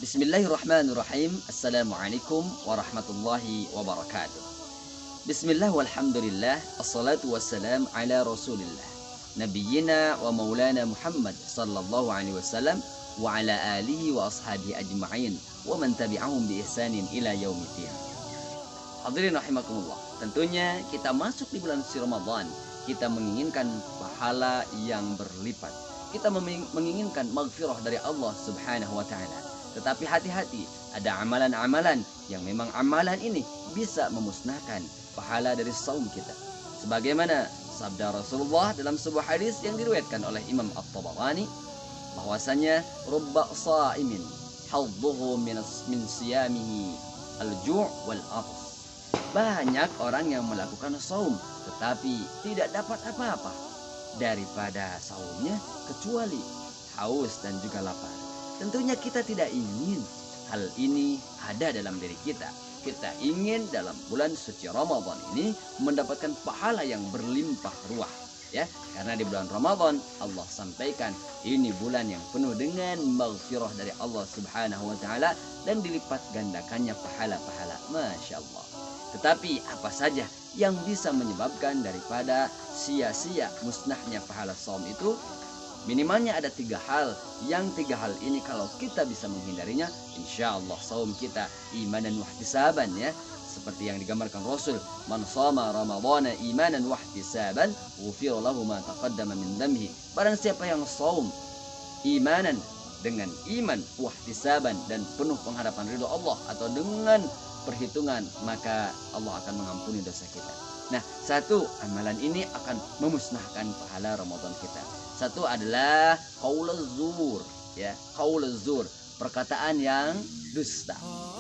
Bismillahirrahmanirrahim. Assalamualaikum warahmatullahi wabarakatuh. Bismillah walhamdulillah. Assalatu wassalam ala rasulillah Nabiyyina wa maulana Muhammad sallallahu alaihi wasallam wa ala alihi wa ashabihi ajma'in wa man tabi'ahum bi ihsanin ila yaumiddin. Hadirin rahimakumullah. Tentunya kita masuk di bulan suci Ramadan, kita menginginkan pahala yang berlipat. Kita menginginkan maghfirah dari Allah Subhanahu wa taala. Tetapi hati-hati, ada amalan-amalan yang memang amalan ini bisa memusnahkan pahala dari saum kita. Sebagaimana sabda Rasulullah dalam sebuah hadis yang diriwayatkan oleh Imam At-Tabarani, bahwasanya rubba sha'imin hadduhu min siyamihi al-ju' wal 'aths. Banyak orang yang melakukan saum tetapi tidak dapat apa-apa daripada saumnya kecuali haus dan juga lapar. Tentunya kita tidak ingin hal ini ada dalam diri kita. Kita ingin dalam bulan suci Ramadan ini mendapatkan pahala yang berlimpah ruah, ya. Karena di bulan Ramadan Allah sampaikan ini bulan yang penuh dengan maghfirah dari Allah Subhanahu wa taala dan dilipat gandakannya pahala-pahala. Masya Allah. Tetapi apa saja yang bisa menyebabkan daripada sia-sia musnahnya pahala saum itu? Minimalnya ada 3 hal. Yang 3 hal ini kalau kita bisa menghindarinya, insya Allah saum kita imanan wahtisaban, ya. Seperti yang digambarkan Rasul, man shama ramadhana imanan wahtisaban ghufira lahu ma taqaddama min dhanbihi. Barang siapa yang saum imanan, dengan iman wahtisaban dan penuh pengharapan ridho Allah atau dengan perhitungan, maka Allah akan mengampuni dosa kita. Nah, satu, amalan ini akan memusnahkan pahala Ramadan kita. Satu adalah qauluz zur, ya, qauluz zur, perkataan yang dusta.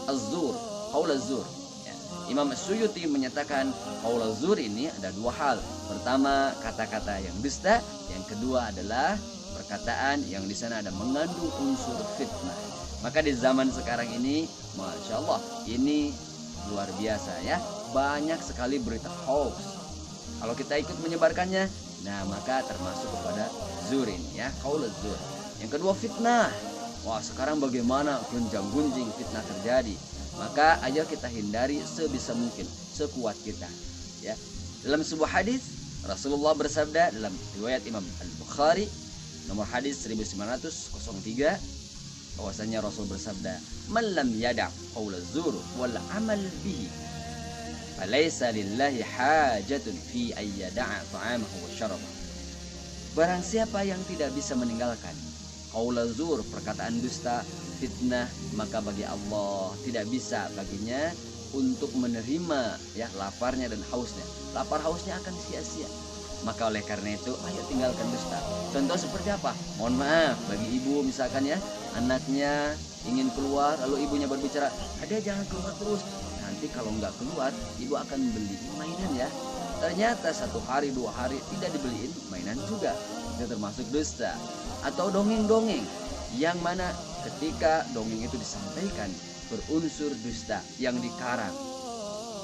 Az-zur, qauluz zur, ya. Imam Suyuti menyatakan qauluz zur ini ada 2 hal. Pertama, kata-kata yang dusta, yang kedua adalah perkataan yang di sana ada mengandung unsur fitnah. Maka di zaman sekarang ini, Masya Allah, ini luar biasa, ya. Banyak sekali berita hoax. Kalau kita ikut menyebarkannya, nah maka termasuk kepada zur ini, ya, qauluz zur. Yang kedua, fitnah. Wah, sekarang bagaimana gunjang-gunjing fitnah terjadi. Maka ayo kita hindari sebisa mungkin, sekuat kita, ya. Dalam sebuah hadis Rasulullah bersabda dalam riwayat Imam Al-Bukhari nomor hadis 1903, bahwasanya Rasul bersabda, "Man lam yada' qaulaz zur wal amal bihi, falaysa lillahi hajatun fi ay yada'a ta'amahu wa syarabahu." Barang siapa yang tidak bisa meninggalkan qaulaz zur, perkataan dusta, fitnah, maka bagi Allah tidak bisa baginya untuk menerima, ya, laparnya dan hausnya. Lapar hausnya akan sia-sia. Maka oleh karena itu, ayo tinggalkan dusta. Contoh seperti apa? Mohon maaf, bagi ibu misalkan, ya, anaknya ingin keluar, lalu ibunya berbicara, "Adek jangan keluar terus. Nanti kalau nggak keluar, ibu akan beli mainan, ya." Ternyata 1 hari 2 hari tidak dibeliin mainan juga. Itu termasuk dusta. Atau dongeng-dongeng, yang mana ketika dongeng itu disampaikan berunsur dusta yang dikarang.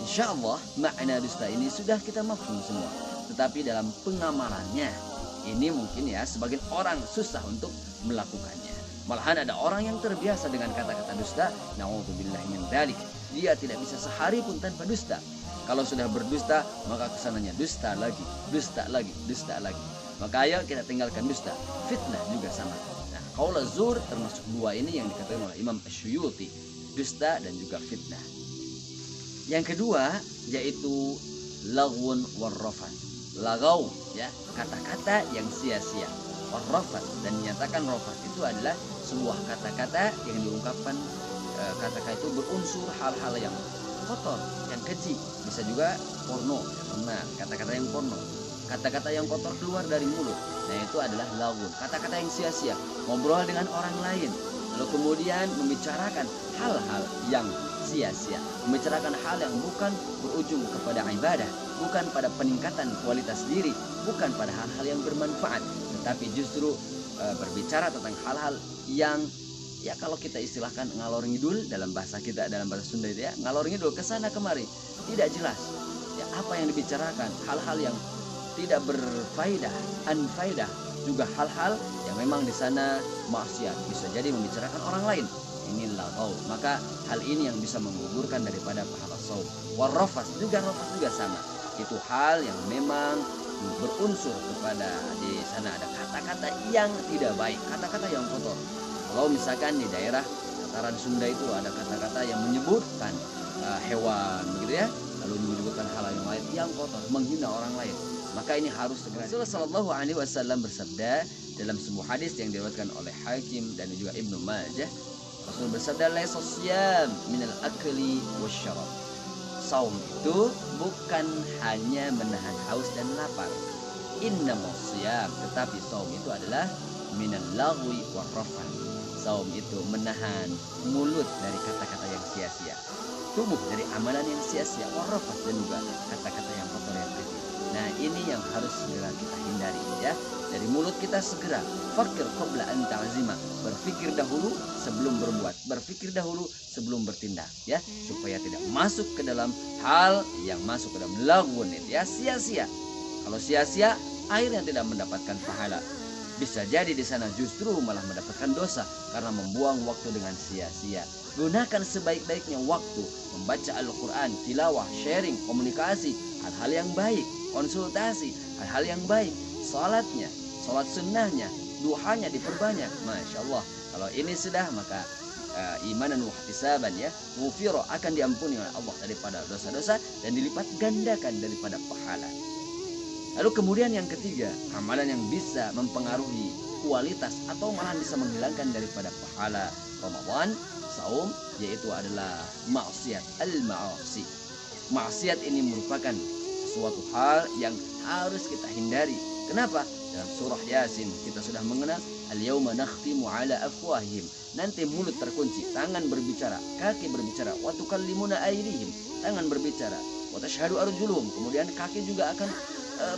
Insya Allah makna dusta ini sudah kita mafhum semua. Tetapi dalam pengamalannya ini mungkin, ya, sebagian orang susah untuk melakukannya. Malahan ada orang yang terbiasa dengan kata-kata dusta, na'udzubillahi min dzalik. Dia tidak bisa sehari pun tanpa dusta. Kalau sudah berdusta, maka kesananya dusta lagi, dusta lagi, dusta lagi. Maka ayo kita tinggalkan dusta. Fitnah juga sama. Nah, qauluz zur termasuk 2 ini yang dikatakan oleh Imam Asy-Syuyuti, dusta dan juga fitnah. Yang kedua yaitu laghun warrafat. Lagaw, ya, kata-kata yang sia-sia. Warrafat, dan dinyatakan rafat itu adalah sebuah kata-kata yang diungkapkan, kata-kata itu berunsur hal-hal yang kotor, yang keji. Bisa juga porno, ya, kata-kata yang porno. Kata-kata yang kotor keluar dari mulut. Nah, itu adalah laghun, kata-kata yang sia-sia. Ngobrol dengan orang lain, lalu kemudian membicarakan hal-hal yang sia-sia, membicarakan hal yang bukan berujung kepada ibadah, bukan pada peningkatan kualitas diri, bukan pada hal-hal yang bermanfaat, tetapi justru berbicara tentang hal-hal yang, ya, kalau kita istilahkan ngalor ngidul dalam bahasa kita, dalam bahasa Sunda itu, ya, ngalor ngidul, kesana kemari, tidak jelas, ya, apa yang dibicarakan, hal-hal yang tidak berfaedah, unfaedah, juga hal-hal yang memang di sana maksiat, bisa jadi membicarakan orang lain, ini lagau, maka hal ini yang bisa menggugurkan daripada pahala saum. Warrafas juga sama, itu hal yang memang berunsur kepada di sana ada kata-kata yang tidak baik, kata-kata yang kotor. Kalau misalkan di daerah dataran Sunda itu ada kata-kata yang menyebutkan hewan begitu ya, lalu menyebutkan hal yang lain yang kotor, menghina orang lain, maka ini harus segera. Rasulullah Shallallahu Alaihi Wasallam bersabda dalam sebuah hadis yang diriwayatkan oleh Hakim dan juga Ibnu Majah, Rasul bersabda, laisa siyam minal akli wasyarab. Saum itu bukan hanya menahan haus dan lapar. Innamas siyam, tetapi saum itu adalah minal lagwi warrafath. Saum itu menahan mulut dari kata-kata yang sia-sia, tubuh dari amalan yang sia-sia, warrafath, dan juga kata-kata yang kotor yang keji. Nah, ini yang harus segera kita hindari ya. Dari mulut kita segera fakir qabla an ta'zima, berpikir dahulu sebelum berbuat, berpikir dahulu sebelum bertindak ya, supaya tidak masuk ke dalam hal yang masuk ke dalam lagun itu ya, sia-sia. Kalau sia-sia, akhirnya tidak mendapatkan pahala. Bisa jadi di sana justru malah mendapatkan dosa karena membuang waktu dengan sia-sia. Gunakan sebaik-baiknya waktu membaca Al-Quran, tilawah, sharing, komunikasi, hal-hal yang baik, konsultasi, hal-hal yang baik, salatnya, salat sunnahnya, duhanya diperbanyak. Masya Allah, kalau ini sudah maka imanan wahtisaban ya, mufiro, akan diampuni oleh Allah daripada dosa-dosa dan dilipat gandakan daripada pahala. Lalu kemudian yang ketiga, amalan yang bisa mempengaruhi kualitas atau malah bisa menghilangkan daripada pahala Ramadan, saum, yaitu adalah maksiat, al-ma'asi. Maksiat ini merupakan suatu hal yang harus kita hindari. Kenapa? Dalam surah Yasin kita sudah mengenal al-yauma nakhtimu ala afwahihim. Nanti mulut terkunci, tangan berbicara, kaki berbicara, wa tukallimuna aydihim, tangan berbicara, wa tashhadu arjuluhum, kemudian kaki juga akan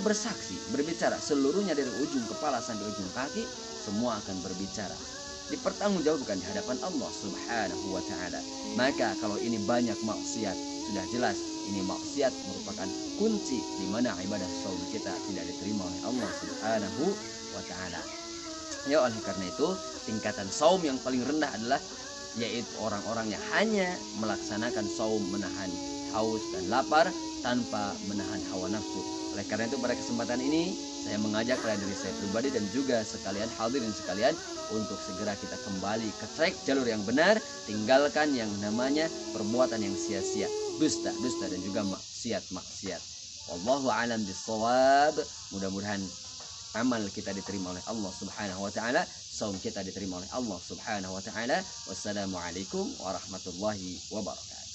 bersaksi, berbicara, seluruhnya dari ujung kepala sampai ujung kaki semua akan berbicara, dipertanggungjawabkan di hadapan Allah Subhanahu wa taala. Maka kalau ini banyak maksiat, sudah jelas ini maksiat merupakan kunci di mana ibadah saum kita tidak diterima oleh Allah Subhanahu wa taala. Ya, oleh karena itu tingkatan saum yang paling rendah adalah yaitu orang-orang yang hanya melaksanakan saum menahan haus dan lapar tanpa menahan hawa nafsu. Oleh karena itu pada kesempatan ini saya mengajak kepada diri saya pribadi dan juga sekalian hadirin sekalian untuk segera kita kembali ke track jalur yang benar, tinggalkan yang namanya perbuatan yang sia-sia, dusta dan juga maksiat. Wallahu a'lam bishawab. Mudah-mudahan amal kita diterima oleh Allah Subhanahu wa taala, saum kita diterima oleh Allah Subhanahu wa taala. Wassalamualaikum warahmatullahi wabarakatuh.